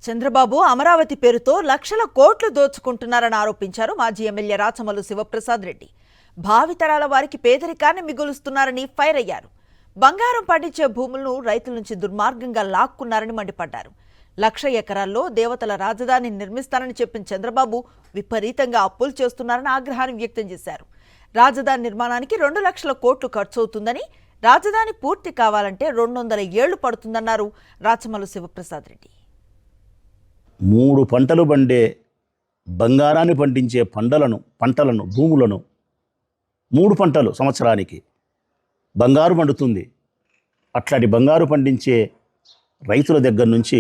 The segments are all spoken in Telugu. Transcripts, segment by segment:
చంద్రబాబు అమరావతి పేరుతో లక్షల కోట్లు దోచుకుంటున్నారని ఆరోపించారు మాజీ ఎమ్మెల్యే రాచమల్లు శివప్రసాద్ రెడ్డి. భావితరాల వారికి పేదరికాన్ని మిగులుస్తున్నారని ఫైర్ అయ్యారు. బంగారం పండించే భూములను రైతుల నుంచి దుర్మార్గంగా లాక్కున్నారని మండిపడ్డారు. 1,00,000 ఎకరాల్లో దేవతల రాజధాని నిర్మిస్తారని చెప్పిన చంద్రబాబు విపరీతంగా అప్పులు చేస్తున్నారని ఆగ్రహాన్ని వ్యక్తం చేశారు. రాజధాని నిర్మాణానికి 2 లక్షల కోట్లు ఖర్చవుతుందని, రాజధాని పూర్తి కావాలంటే 200 ఏళ్లు పడుతుందన్నారు రాచమల్లు శివప్రసాద్ రెడ్డి. 3 పంటలు పండే బంగారాన్ని పండించే పంటలను భూములను 3 పంటలు సంవత్సరానికి బంగారు పండుతుంది. అట్లాంటి బంగారు పండించే రైతుల దగ్గర నుంచి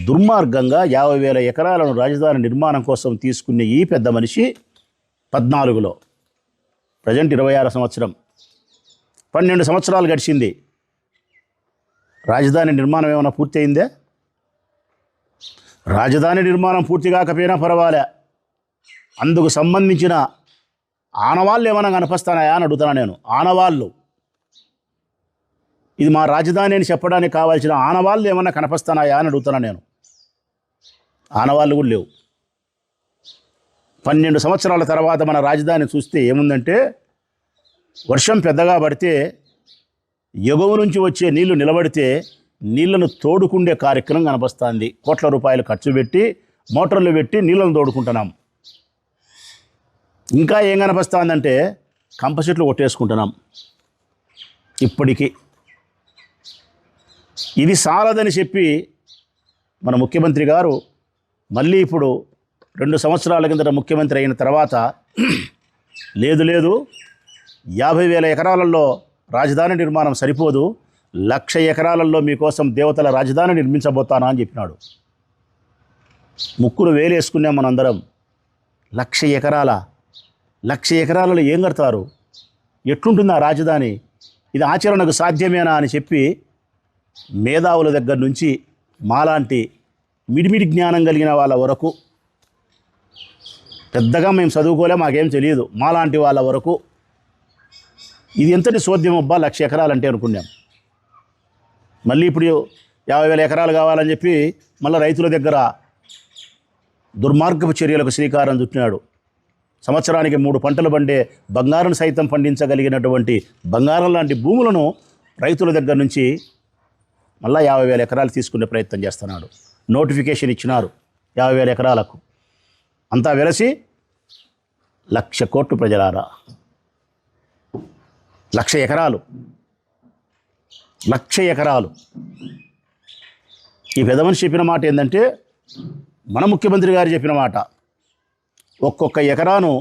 దుర్మార్గంగా 50,000 ఎకరాలను రాజధాని నిర్మాణం కోసం తీసుకునే ఈ పెద్ద మనిషి 14లో, ప్రజెంట్ 26 సంవత్సరం, 12 సంవత్సరాలు గడిచింది. రాజధాని నిర్మాణం ఏమైనా పూర్తి అయిందే? రాజధాని నిర్మాణం పూర్తి కాకపోయినా పర్వాలే, అందుకు సంబంధించిన ఆనవాళ్ళు ఏమైనా కనిపిస్తానాయా అని అడుగుతున్నా నేను. ఆనవాళ్ళు, ఇది మా రాజధాని అని చెప్పడానికి కావాల్సిన ఆనవాళ్ళు ఏమైనా కనిపిస్తానాయా అని అడుగుతున్నా నేను. ఆనవాళ్ళు కూడా లేవు. 12 సంవత్సరాల తర్వాత మన రాజధాని చూస్తే ఏముందంటే, వర్షం పెద్దగా పడితే ఎగువ నుంచి వచ్చే నీళ్లు నిలబడితే నీళ్లను తోడుకుండే కార్యక్రమం కనిపిస్తుంది. కోట్ల రూపాయలు ఖర్చు పెట్టి మోటార్లు పెట్టి నీళ్లను తోడుకుంటున్నాం. ఇంకా ఏం కనిపిస్తుందంటే కంప చెట్లు కొట్టేసుకుంటున్నాం. ఇప్పటికీ ఇది సాలదని చెప్పి మన ముఖ్యమంత్రి గారు మళ్ళీ ఇప్పుడు 2 సంవత్సరాల కిందట ముఖ్యమంత్రి అయిన తర్వాత లేదు 50,000 ఎకరాలలో రాజధాని నిర్మాణం సరిపోదు, 1,00,000 ఎకరాలలో మీకోసం దేవతల రాజధాని నిర్మించబోతానా అని చెప్పినాడు. ముక్కులు వేలేసుకున్నాం మనందరం. 1,00,000 ఎకరాలలో ఏం కడతారు? ఎట్లుంటుంది ఆ రాజధాని? ఇది ఆచరణకు సాధ్యమేనా అని చెప్పి మేధావుల దగ్గర నుంచి మాలాంటి మిడిమిడి జ్ఞానం కలిగిన వాళ్ళ వరకు, పెద్దగా మేము చదువుకోలే, మాకేం తెలియదు, మాలాంటి వాళ్ళ వరకు ఇది ఎంతటి సోద్యం అబ్బా 1,00,000 ఎకరాలంటే అనుకున్నాం. మళ్ళీ ఇప్పుడు 50,000 ఎకరాలు కావాలని చెప్పి మళ్ళీ రైతుల దగ్గర దుర్మార్గపు చర్యలకు శ్రీకారం చుట్టినాడు. సంవత్సరానికి 3 పంటలు పండే బంగారం సైతం పండించగలిగినటువంటి బంగారం లాంటి భూములను రైతుల దగ్గర నుంచి మళ్ళీ 50,000 ఎకరాలు తీసుకునే ప్రయత్నం చేస్తున్నాడు. నోటిఫికేషన్ ఇచ్చినారు 50,000 ఎకరాలకు. అంతా వెలసి 1,00,000 కోట్లు ప్రజలారా. 1,00,000 ఎకరాలు, 1,00,000 ఎకరాలు. ఈ పెద్ద మనిషి చెప్పిన మాట ఏంటంటే, మన ముఖ్యమంత్రి గారు చెప్పిన మాట, ఒక్కొక్క ఎకరాను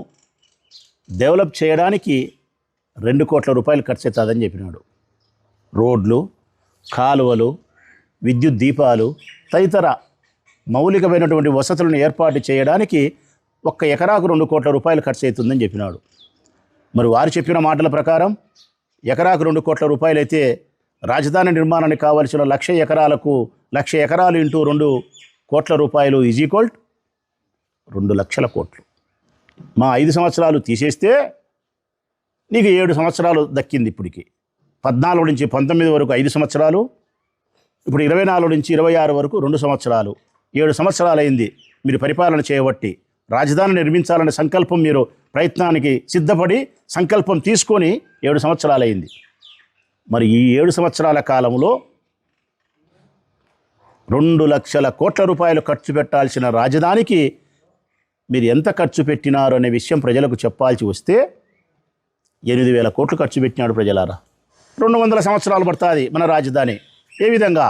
డెవలప్ చేయడానికి 2 కోట్ల రూపాయలు ఖర్చు అవుతుందని చెప్పినాడు. రోడ్లు, కాలువలు, విద్యుత్ దీపాలు తదితర మౌలికమైనటువంటి వసతులను ఏర్పాటు చేయడానికి 1 ఎకరాకు 2 కోట్ల రూపాయలు ఖర్చు అవుతుందని చెప్పినాడు. మరి వారు చెప్పిన మాటల ప్రకారం ఎకరాకు 2 కోట్ల రూపాయలు అయితే రాజధాని నిర్మాణానికి కావలసిన 1,00,000 ఎకరాలకు 1,00,000 ఎకరాలు ఇంటూ 2 కోట్ల రూపాయలు ఈజ్ ఈక్వల్ 2 లక్షల కోట్లు. మా 5 సంవత్సరాలు తీసేస్తే నీకు 7 సంవత్సరాలు దక్కింది. ఇప్పటికి 14 నుంచి 19 వరకు 5 సంవత్సరాలు, ఇప్పుడు 24 నుంచి 26 వరకు 2 సంవత్సరాలు, 7 సంవత్సరాలు అయింది మీరు పరిపాలన చేయబట్టి. రాజధాని నిర్మించాలనే సంకల్పం, మీరు ప్రయత్నానికి సిద్ధపడి సంకల్పం తీసుకొని 7 సంవత్సరాలు అయింది. మరి ఈ 7 సంవత్సరాల కాలంలో 2 లక్షల కోట్ల రూపాయలు ఖర్చు పెట్టాల్సిన రాజధానికి మీరు ఎంత ఖర్చు పెట్టినారు అనే విషయం ప్రజలకు చెప్పాల్సి వస్తే 8,000 కోట్లు ఖర్చు పెట్టినాడు ప్రజలారా. 200 సంవత్సరాలు పడుతుంది మన రాజధాని. ఏ విధంగా?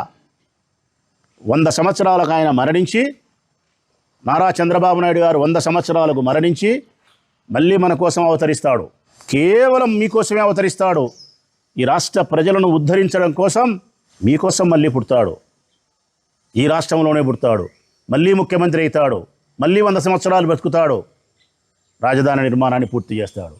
100 సంవత్సరాలకు ఆయన మరణించి, నారా చంద్రబాబు నాయుడు గారు 100 సంవత్సరాలకు మరణించి మళ్ళీ మన కోసం అవతరిస్తాడు. కేవలం మీకోసమే అవతరిస్తాడు. ఈ రాష్ట్ర ప్రజలను ఉద్ధరించడం కోసం మీకోసం మళ్ళీ పుడతాడు. ఈ రాష్ట్రంలోనే పుడతాడు, మళ్ళీ ముఖ్యమంత్రి అవుతాడు, మళ్ళీ 100 సంవత్సరాలు బతుకుతాడు, రాజధాని నిర్మాణాన్ని పూర్తి చేస్తాడు.